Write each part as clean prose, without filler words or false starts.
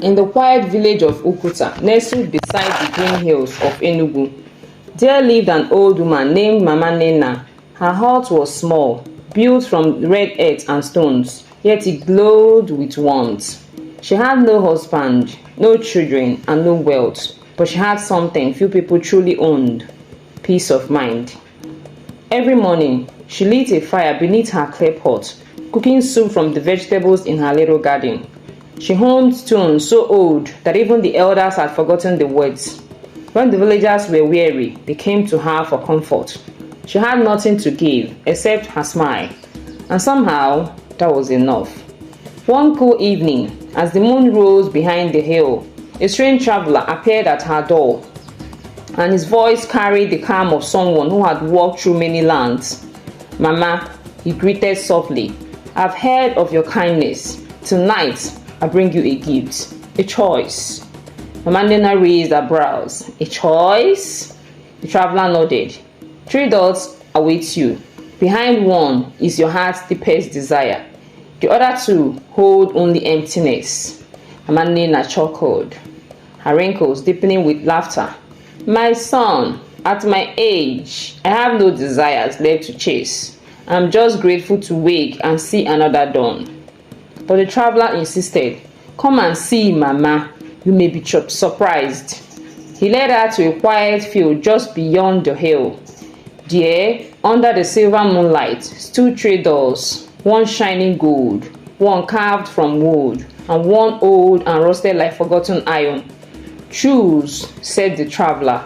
In the quiet village of Ukuta, nestled beside the green hills of Enugu, there lived an old woman named Mama Nnenna. Her hut was small, built from red earth and stones, yet it glowed with warmth. She had no husband, no children, and no wealth, but she had something few people truly owned: peace of mind. Every morning, she lit a fire beneath her clay pot, cooking soup from the vegetables in her little garden. She hummed tunes so old that even the elders had forgotten the words. When the villagers were weary, they came to her for comfort. She had nothing to give except her smile, and somehow that was enough. One cool evening, as the moon rose behind the hill, a strange traveler appeared at her door, and his voice carried the calm of someone who had walked through many lands. "Mama," he greeted softly, "I've heard of your kindness. Tonight, I bring you a gift, a choice." Mama Nnenna raised her brows. "A choice?" The traveler nodded. "Three doors await you. Behind one is your heart's deepest desire. The other two hold only emptiness." Mama Nnenna chuckled, her wrinkles deepening with laughter. "My son, at my age, I have no desires left to chase. I'm just grateful to wake and see another dawn." But the traveler insisted. "Come and see, Mama. You may be surprised." He led her to a quiet field just beyond the hill. There, under the silver moonlight, stood three doors, one shining gold, one carved from wood, and one old and rusted like forgotten iron. "Choose," said the traveler.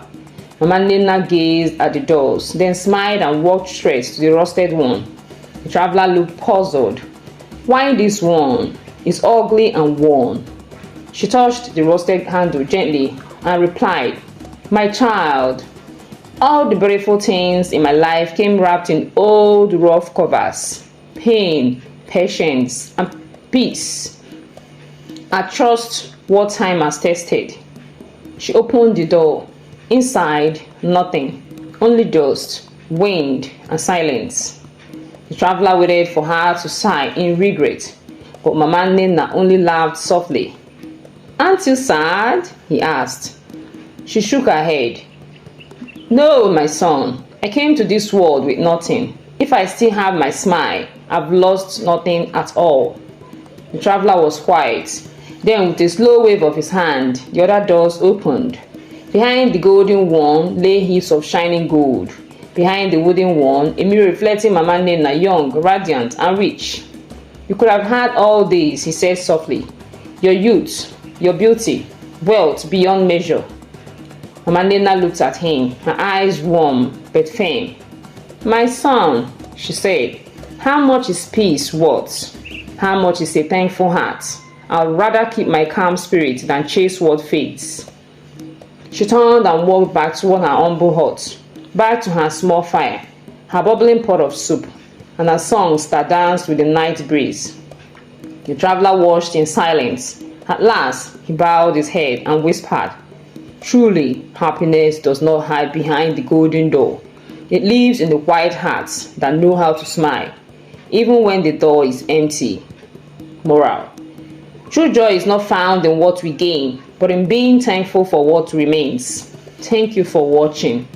Mama Nnenna gazed at the doors, then smiled and walked straight to the rusted one. The traveler looked puzzled. "Why this one? It's ugly and worn." She touched the rusted handle gently and replied, "My child, all the beautiful things in my life came wrapped in old rough covers. Pain, patience, and peace. I trust what time has tested." She opened the door. Inside, nothing, only dust, wind, and silence. The traveler waited for her to sigh in regret, but Mama Nnenna only laughed softly. "Aren't you sad?" he asked. She shook her head. "No, my son. I came to this world with nothing. If I still have my smile, I've lost nothing at all." The traveler was quiet. Then, with a slow wave of his hand, the other doors opened. Behind the golden one lay heaps of shining gold. Behind the wooden one, a mirror reflecting Mama Nnenna, young, radiant, and rich. "You could have had all this," he said softly. "Your youth, your beauty, wealth beyond measure." Mama Nnenna looked at him, her eyes warm but firm. "My son," she said, "how much is peace worth? How much is a thankful heart? I'd rather keep my calm spirit than chase what fades." She turned and walked back toward her humble hut, back to her small fire, her bubbling pot of soup, and her songs that danced with the night breeze. The traveler watched in silence. At last, he bowed his head and whispered, "Truly, happiness does not hide behind the golden door. It lives in the quiet hearts that know how to smile, even when the door is empty." Moral: true joy is not found in what we gain, but in being thankful for what remains. Thank you for watching.